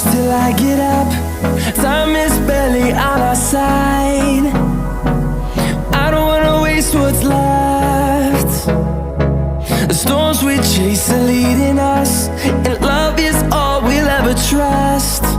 close till I get up. Time is barely on our side. I don't wanna waste what's left. The storms we chase are leading us, and love is all we'll ever trust.